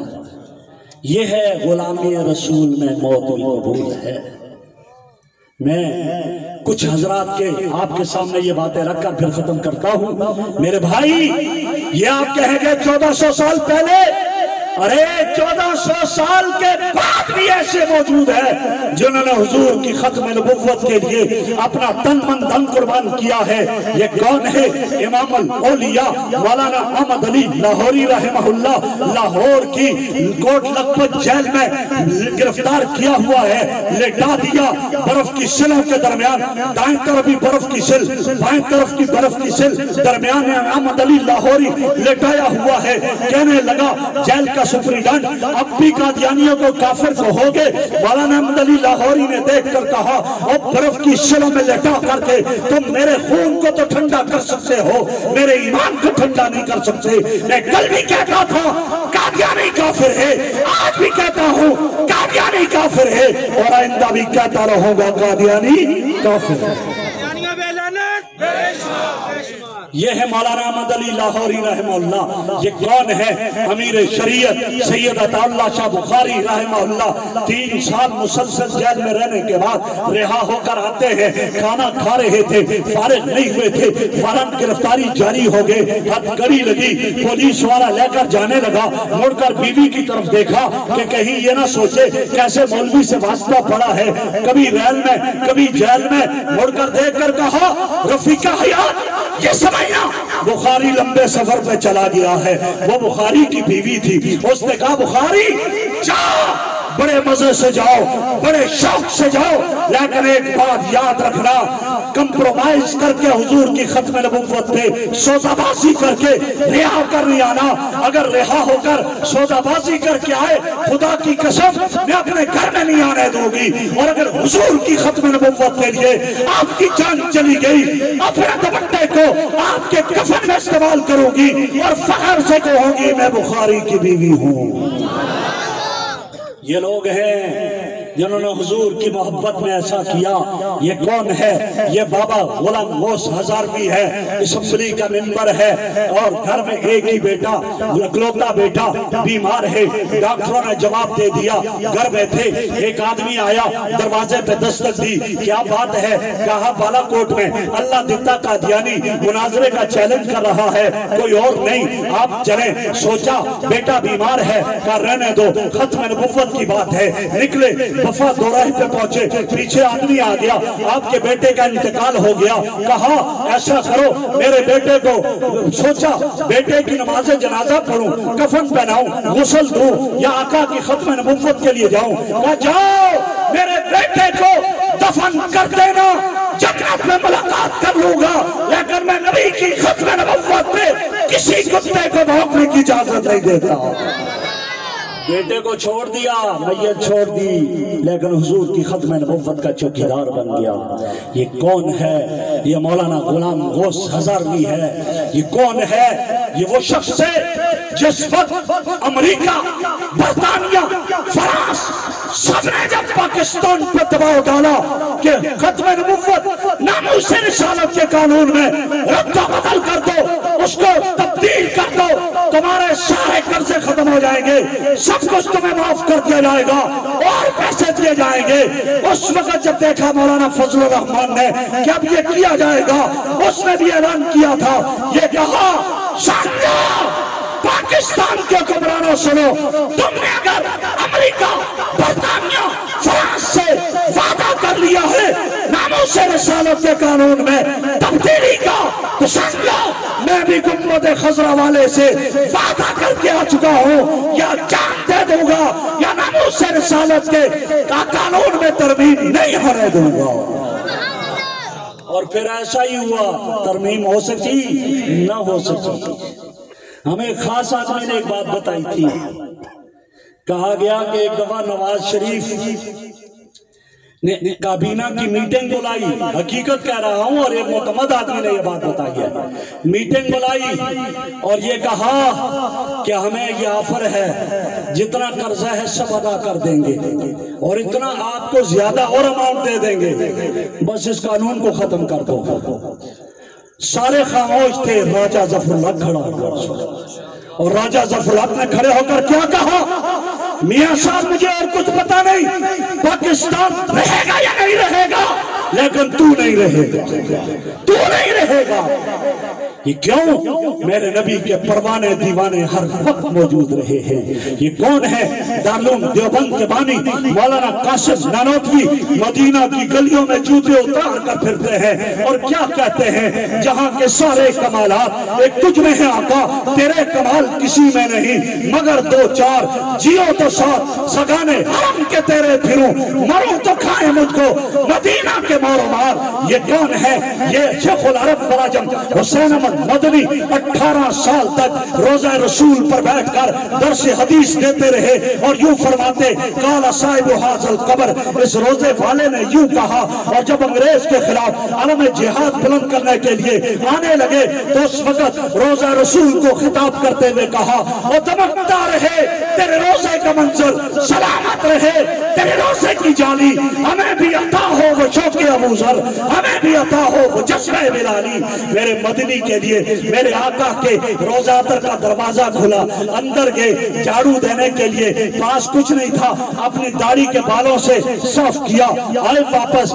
یہ ہے غلامی رسول میں موت بھی قبول ہے. میں کچھ حضرات کے آپ کے سامنے یہ باتیں رکھ کر پھر ختم کرتا ہوں. میرے بھائی یہ آپ کہیں گے 1400 سال پہلے، ارے 1400 سال کے بعد بھی ایسے موجود ہیں جنہوں نے حضور کی ختم نبوت کے لیے اپنا تن من دھن قربان کیا ہے۔ یہ کون ہے؟ امام الاولیاء مولانا احمد علی لاہوری رحمہ اللہ، لاہور کی کوٹ لکھپت جیل میں گرفتار کیا ہوا ہے، لٹا دیا برف کی سلوں کے درمیان، دائیں طرف بھی برف کی سل، بائیں طرف کی برف کی سل، درمیان میں احمد علی لاہوری لٹایا ہوا ہے۔ کہنے لگا جیل کا سپریڈنٹ، اب بھی قادیانیوں کو کافر کو ہوگے؟ مولانا احمد علی لاہوری نے دیکھ کر کہا، او برف کی شلوں میں لٹا کر کے تم میرے خون کو تو ٹھنڈا کر سکتے ہو، میرے ایمان کو ٹھنڈا نہیں کر سکتے۔ میں کل بھی کہتا تھا قادیانی کافر ہے، آج بھی کہتا ہوں قادیانی کافر ہے، اور آئندہ بھی کہتا رہوں گا قادیانی کافر ہے۔ یہ ہے مولانا احمد علی لاہوری رحمہ اللہ۔ یہ کون ہے؟ امیر شریعت سید عطا اللہ شاہ بخاری رحمہ اللہ 3 سال مسلسل جیل میں رہنے کے بعد رہا ہو کر آتے ہیں، کھانا کھا رہے تھے، فارغ نہیں ہوئے تھے، فوراً گرفتاری جاری ہو گئے، ہتھ کڑی لگی، پولیس والا لے کر جانے لگا، مڑ کر بیوی کی طرف دیکھا کہ کہیں یہ نہ سوچے کیسے مولوی سے واسطہ پڑا ہے، کبھی ریل میں کبھی جیل میں، مڑ کر دیکھ کر کہا رفیقہ حیات یہ سمجھنا بخاری لمبے سفر پہ چلا گیا ہے۔ وہ بخاری کی بیوی تھی، اس نے کہا بخاری جاؤ، بڑے مزے سے جاؤ، بڑے شوق سے جاؤ، لیکن ایک بات یاد رکھنا، کمپرومائز کر کے حضور کی ختم نبوت پہ سودا بازی کر کے رہا کر نہیں آنا۔ اگر رہا ہو کر سودا بازی کر کے آئے، خدا کی قسم میں اپنے گھر میں نہیں آنے دوں گی، اور اگر حضور کی ختم نبوت کے لیے آپ کی جان چلی گئی، اپنے دوپٹے کو آپ کے کفن میں استعمال کروں گی اور فخر سے کہوں گی میں بخاری کی بیوی ہوں۔ یہ لوگ ہیں جنہوں نے حضور کی محبت میں ایسا کیا۔ یہ کون ہے؟ یہ بابا غلام غوث ہزاروی ہے، اسمبلی کا ممبر ہے، اور گھر میں ایک ہی بیٹا، اکلوتا بیٹا بیمار ہے۔ ڈاکٹروں نے جواب دے دیا، گھر بیٹھے ایک آدمی آیا، دروازے پہ دستک دی، کیا بات ہے؟ کہا بالا کوٹ میں اللہ دیتا قادیانی مناظرے کا چیلنج کر رہا ہے، کوئی اور نہیں، آپ چلیں۔ سوچا بیٹا بیمار ہے، کہا رہنے دو، ختم نبوت کی بات ہے۔ نکلے، وفا دوراہی پہ پہنچے، پیچھے آدمی آ گیا، آپ کے بیٹے کا انتقال ہو گیا۔ کہا ایسا کرو میرے بیٹے کو، سوچا بیٹے کی نماز جنازہ پڑھوں، کفن پہناؤں، غسل دوں، یا آقا کی ختم نبوت کے لیے جاؤں؟ کہا جاؤ میرے بیٹے کو دفن کر دینا، جنت میں ملاقات کر لوں گا، لیکن میں نبی کی ختم نبوت پہ کسی کتے کو بھونکنے کی اجازت نہیں دیتا۔ بیٹے کو چھوڑ دیا، میت چھوڑ دی، لیکن حضور کی ختم نبوت کا چوکیدار بن گیا۔ یہ کون ہے؟ یہ مولانا غلام غوث ہزاروی ہے۔ یہ کون ہے؟ یہ وہ شخص ہے جس وقت امریکہ، برطانیہ، فرانس سب نے جب پاکستان پر دباؤ ڈالا کہ ختم نبوت ناموس رسالت کے قانون میں رد و بدل کر دو، اس کو تبدیل کر دو، تمہارے سارے قرضے ختم ہو جائیں گے، سب کچھ تمہیں معاف کر دیا جائے گا اور پیسے دیے جائیں گے، اس وقت جب دیکھا مولانا فضل الرحمان نے کہ اب یہ کیا جائے گا، اس نے بھی اعلان کیا تھا، یہ کہا سنو پاکستان کے حکمرانوں سنو، تم نے اگر امریکہ، برطانیہ، فرانس سے وعدہ کر لیا ہے ناموس رسالت کے قانون میں تبدیلی کا، تو سن لو میں بھی گنبد خضرا والے سے وعدہ کر کے آ چکا ہوں، یا جان دے دوں گا یا ناموس رسالت کے قانون میں ترمیم نہیں ہونے دوں گا۔ اور پھر ایسا ہی ہوا، ترمیم ہو سکی نہ ہو سکی۔ ہمیں ایک خاص آدمی نے ایک بات بتائی تھی، کہا گیا کہ ایک دفعہ نواز شریف نے کابینہ کی میٹنگ بلائی، حقیقت کہہ رہا ہوں، اور ایک معتمد آدمی نے یہ بات بتائی ہے، میٹنگ بلائی اور یہ کہا کہ ہمیں یہ آفر ہے، جتنا قرضہ ہے سب ادا کر دیں گے اور اتنا آپ کو زیادہ اور اماؤنٹ دے دیں گے، بس اس قانون کو ختم کر دو۔ سارے خاموش تھے، راجہ ظفر اللہ کھڑا ہوا، اور راجہ ظفر اللہ نے کھڑے ہو کر کیا کہا؟ میاں صاحب مجھے اور کچھ پتا نہیں، پاکستان رہے گا یا نہیں رہے گا، لیکن تو نہیں رہے گا، تو نہیں رہے گا۔ یہ کیوں؟ میرے نبی کے پروانے دیوانے ہر وقت موجود رہے ہیں۔ یہ کون ہے؟ دارالعلوم دیوبند کے بانی مولانا قاسم نانوتوی مدینہ کی گلیوں میں جوتے اتار کر پھرتے ہیں اور کیا کہتے ہیں؟ جہاں کے سارے کمالات ایک تجھ میں ہیں آقا، تیرے کمال کسی میں نہیں مگر دو چار، جیو تو ساتھ سگانے حرم کے تیرے پھروں، مروں تو کھائے مجھ کو مدینہ کے مارو مار۔ یہ کون ہے؟ یہ شیخ العرب فراجم حسین احمد مدنی 18 سال تک روزہ رسول پر بیٹھ کر درس حدیث دیتے رہے اور یوں فرماتے قال صاحب حاضر قبر، اس روزے والے نے یوں کہا۔ اور جب انگریز کے خلاف علم جہاد بلند کرنے کے لیے آنے لگے تو اس وقت روزہ رسول کو خطاب کرتے ہوئے کہا اور دمکتا رہے تیرے روزے کا منظر، سلامت رہے تیرے روزے کی جالی، ہمیں بھی عطا ہو وہ شوق ابو ذر، ہمیں بھی عطا ہو وہ جذبہ بلالی۔ میرے مدنی کے لیے میرے آقا کے روزہ اتر کا دروازہ کھلا، اندر گئے جھاڑو دینے کے لیے، پاس کچھ نہیں تھا، اپنی داڑھی کے بالوں سے صاف کیا، آئے واپس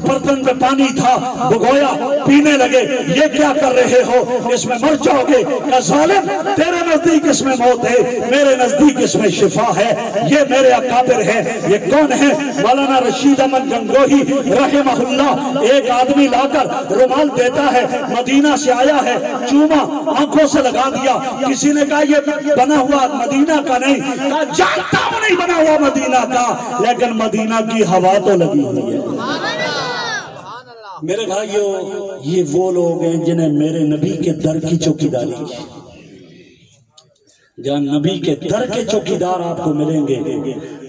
برتن میں پانی تھا بھگویا، پینے لگے۔ یہ کیا کر رہے ہو؟ اس میں مر جاؤ گے۔ کہ ظالم تیرے نزدیک اس میں موت ہے، میرے نزدیک اس میں شفا ہے۔ یہ میرے اکابر ہے۔ یہ کون ہے؟ مولانا رشید احمد گنگوہی رحمہ اللہ۔ ایک آدمی لا کر رومال دیتا ہے، مدینہ سے آیا ہے، چوما آنکھوں سے لگا دیا۔ کسی نے کہا یہ بنا ہوا مدینہ کا نہیں، کہا جانتا ہوں نہیں بنا ہوا مدینہ کا، لیکن مدینہ کی ہوا تو لگی ہوئی ہے۔ میرے بھائیو، یہ وہ لوگ ہیں جنہیں میرے نبی کے در کی چوکیداری کی۔ جہاں نبی کے در کے چوکیدار آپ کو ملیں گے،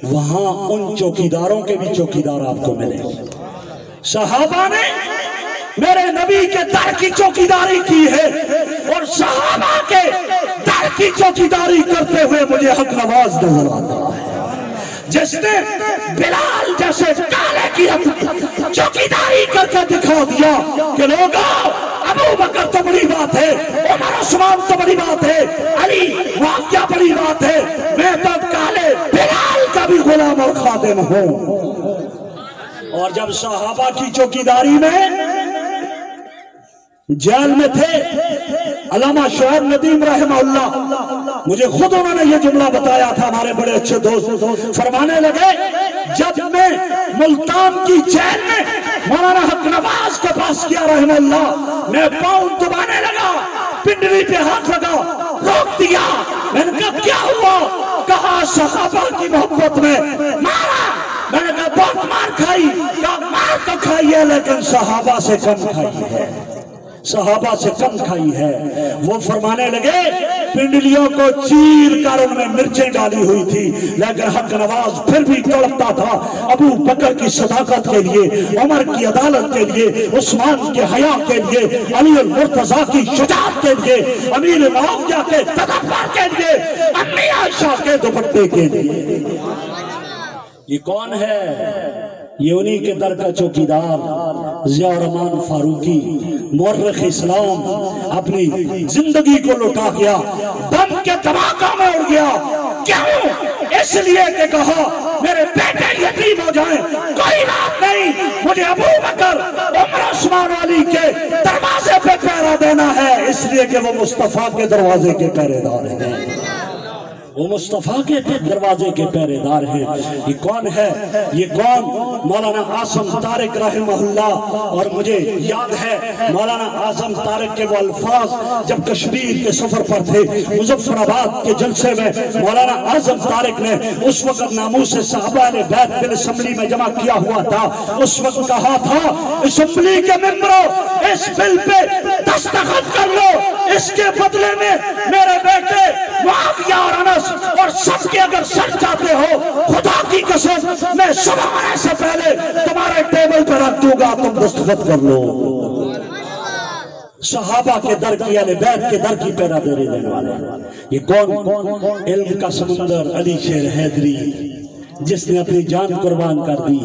وہاں ان چوکیداروں کے بھی چوکیدار آپ کو ملیں گے۔ صحابہ نے میرے نبی کے در کی چوکیداری کی ہے اور صحابہ کے در کی چوکیداری کرتے ہوئے مجھے حق نواز نظر آتا ہے، جس نے بلال جیسے کالے کی چوکیداری کر کے دکھا دیا کہ لوگوں ابو بکر تو بڑی بات ہے، عمر عثمان تو بڑی بات ہے، علی معاویہ بڑی بات ہے، میں تو کالے بلال کا بھی غلام اور خادم ہوں۔ اور جب صحابہ کی چوکیداری میں جیل میں تھے، علامہ شعیب ندیم رحمہ اللہ، مجھے خود انہوں نے یہ جملہ بتایا تھا، ہمارے بڑے اچھے دوست فرمانے لگے جب میں ملتان کی جیل میں مولانا حق نواز کے پاس کیا رحمہ اللہ، میں پاؤں دبانے لگا، پنڈلی پہ ہاتھ لگا، روک دیا۔ میں نے کہا کیا ہوا؟ کہا صحابہ کی محبت میں مارا۔ میں نے کہا بہت مار کھائی؟ کہا مار تو کھائی ہے لیکن صحابہ سے کم کھائی ہے، صحابہ سے کم کھائی ہے۔ وہ فرمانے لگے پنڈلیوں کو چیر کر ان میں مرچیں ڈالی ہوئی تھی، لیکن حق نواز پھر بھی تڑپتا تھا ابو بکر کی صداقت کے لیے، عمر کی عدالت کے لیے، عثمان کے حیا کے لیے، علی المرتضیٰ کی شجاعت کے لیے، امیر معاویہ کے تدبر کے لیے، امی عائشہ کے دوپٹے کے لیے۔ یہ کون ہے؟ یہ انہی کے در کا چوکیدار ضیاء الرحمن فاروقی مورخ اسلام، اپنی زندگی کو لٹا گیا، بم کے دھماکہ میں اڑ گیا۔ کیوں؟ اس لیے کہ کہا میرے بیٹے یتیم ہو جائیں کوئی بات نہیں، مجھے ابو بکر عمر عثمان علی کے دروازے پہ پہرا دینا ہے، اس لیے کہ وہ مصطفیٰ کے دروازے کے پہرے دار ہیں، وہ مصطفیٰ کے دروازے کے پہرے دار ہیں۔ یہ کون ہے؟ یہ کون؟ مولانا عاصم طارق رحمہ اللہ۔ اور مجھے یاد ہے مولانا عاصم طارق کے وہ الفاظ جب کشمیر کے سفر پر تھے، مظفر آباد کے جلسے میں مولانا عاصم طارق نے اس وقت ناموس صحابہ نے بیت بل اسمبلی میں جمع کیا ہوا تھا، اس وقت کہا تھا اسمبلی کے ممبروں اس بل پہ دستخط کر لو، اس کے بدلے میں میرے بیٹے معاویہ اور انس اور سب کے اگر سر جاتے ہو، خدا کی قسم میں صبح آنے سے پہلے تمہارے ٹیبل پر رکھ دوں گا، تم دستخط کر لو۔ صحابہ کے در کی، اہل بیت کے در کی پیرا دینے والے۔ یہ کون؟ علم کا سمندر علی شیر حیدری جس نے اپنی جان قربان کر دی،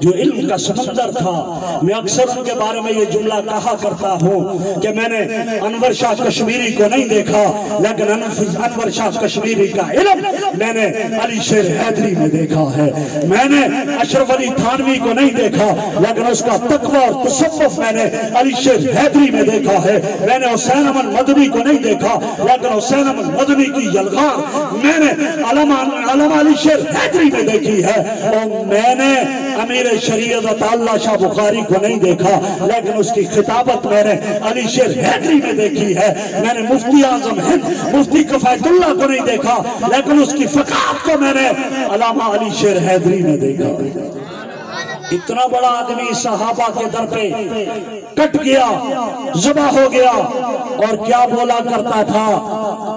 جو علم کا سمندر تھا۔ میں اکثر ان کے بارے میں یہ جملہ کہا کرتا ہوں کہ میں نے انور شاہ کشمیری کو نہیں دیکھا، لیکن انور شاہ کشمیری کا علم میں نے علی شیر حیدری میں دیکھا ہے۔ میں نے اشرف علی تھانوی کو نہیں دیکھا، لیکن اس کا تقوی اور تصوف میں نے علی شیر حیدری میں دیکھا ہے۔ میں نے حسین احمد مدنی کو نہیں دیکھا، لیکن حسین احمد مدنی کی یلغار میں نے علامہ علی شیر حیدری میں دیکھی ہے۔ اور میں نے امیر شریعت عطا اللہ شاہ بخاری کو نہیں دیکھا، لیکن اس کی خطابت میں نے علی شیر حیدری میں دیکھی ہے۔ میں نے مفتی اعظم ہند مفتی کفایت اللہ کو نہیں دیکھا، لیکن اس کی فقاہت کو میں نے علامہ علی شیر حیدری میں دیکھا۔ اتنا بڑا آدمی صحابہ کے در پہ کٹ گیا، ذبح ہو گیا، اور کیا بولا کرتا تھا؟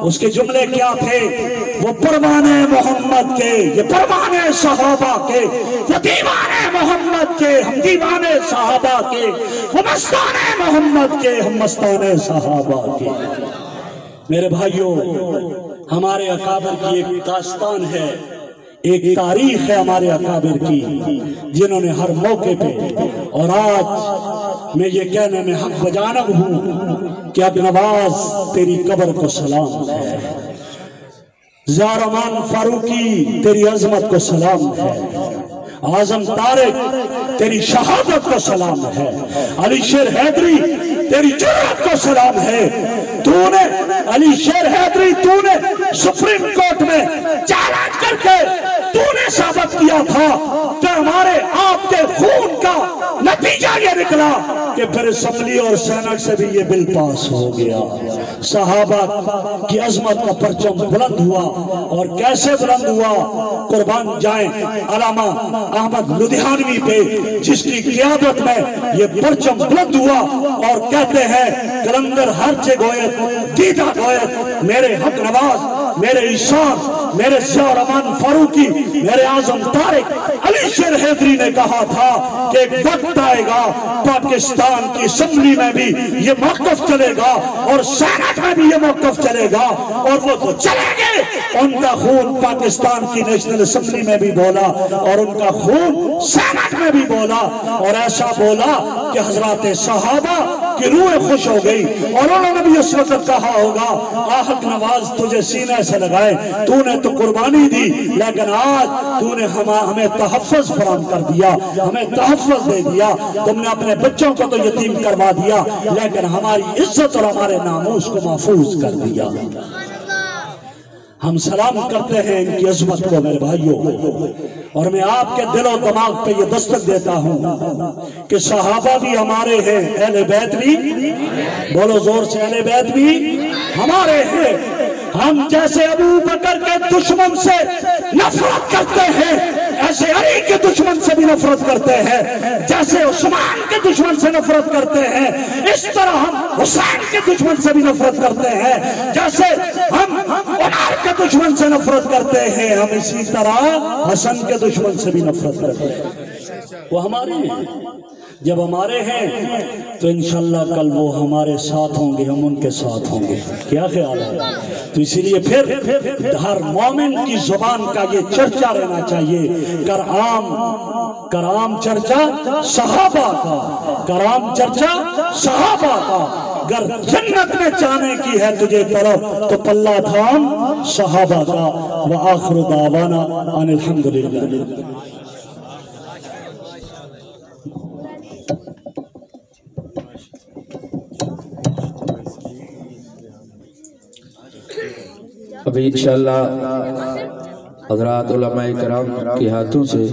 اس کے جملے کیا تھے؟ وہ پروانے محمد کے، یہ پروانے صحابہ کے، وہ دیوانے محمد کے، ہم دیوانے صحابہ کے، وہ مستانے محمد کے، ہم مستانے صحابہ کے۔ میرے بھائیوں، ہمارے اکابر کی ایک داستان ہے، ایک تاریخ ہے ہمارے اکابر کی، جنہوں نے ہر موقع پہ، اور آج میں یہ کہنے میں حق بجانب ہوں کہ اب نواز تیری قبر کو سلام ہے، زہرمان فاروقی تیری عظمت کو سلام ہے، اعظم طارق تیری شہادت کو سلام ہے، علی شیر حیدری تیری جرأت کو سلام ہے۔ تو نے علی شیر حیدری، تو نے سپریم کورٹ میں چیلنج کر کے تو نے ثابت کیا تھا کہ ہمارے آپ کے خون کا نتیجہ یہ نکلا کہ پھر اسمبلی اور سینٹ سے بھی یہ بل پاس ہو گیا۔ صحابہ کی عظمت کا پرچم بلند ہوا، اور کیسے بلند ہوا؟ قربان جائیں علامہ احمد لدھیانوی پہ، جس کی قیادت میں یہ پرچم بلند ہوا، اور کہتے ہیں کلندر ہر چے گویت دیدہ گویت، میرے حق نواز، میرے عیسان، میرے ضیاء الرحمن فاروقی، میرے اعظم طارق علی شیر حیدری نے کہا تھا کہ ایک وقت آئے گا پاکستان کی اسمبلی میں بھی یہ موقف چلے گا، اور سینٹ میں بھی یہ موقف چلے گا، اور وہ تو چلے گے۔ ان کا خون پاکستان کی نیشنل اسمبلی میں بھی بولا، اور ان کا خون سینٹ میں بھی بولا، اور ایسا بولا کہ حضرات صحابہ کی روح خوش ہو گئی، اور انہوں نے بھی اس وقت کہا ہوگا حق نواز تجھے سینے سے لگائے، تو نے تو قربانی دی، لیکن آج تو نے ہمیں تحفظ فراہم کر دیا، ہمیں تحفظ دے دیا، تم نے اپنے بچوں کو تو یتیم کروا دیا، لیکن ہماری عزت اور ہمارے ناموس کو محفوظ کر دیا۔ ہم سلام کرتے ہیں ان کی عظمت کو میرے بھائیوں، اور میں آپ کے دل و دماغ پہ یہ دستک دیتا ہوں کہ صحابہ بھی ہمارے ہیں، اہل بیت بھی، بولو زور سے، اہل بیت بھی ہمارے ہیں۔ ہم جیسے ابو بکر کے دشمن سے نفرت کرتے ہیں، ایسے علی کے دشمن سے بھی نفرت کرتے ہیں، جیسے عثمان کے دشمن سے نفرت کرتے ہیں، اس طرح ہم حسین کے دشمن سے بھی نفرت کرتے ہیں، جیسے ہم عمر کے دشمن سے نفرت کرتے ہیں، ہم اسی طرح حسن کے دشمن سے بھی نفرت کرتے ہیں۔ وہ ہمارے ہیں، جب ہمارے ہیں تو انشاءاللہ کل وہ ہمارے ساتھ ہوں گے، ہم ان کے ساتھ ہوں گے۔ کیا خیال ہے؟ تو اسی لیے پھر ہر مومن کی زبان کا یہ چرچا رہنا چاہیے، کرام چرچا صحابہ کا، کرام چرچا صحابہ کا۔ اگر جنت میں جانے کی ہے تجھے طرف تو پلہ تھام صحابہ کا۔ وآخر دعوانا ان الحمدللہ۔ ابھی انشاءاللہ حضرات علماء کرام کے ہاتھوں سے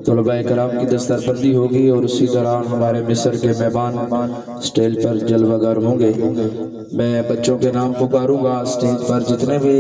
طلباء کرام کی دستربندی ہوگی، اور اسی دوران ہمارے مصر کے مہمان سٹیج پر جلوہ گر ہوں گے۔ میں بچوں کے نام پکاروں گا، سٹیج پر جتنے بھی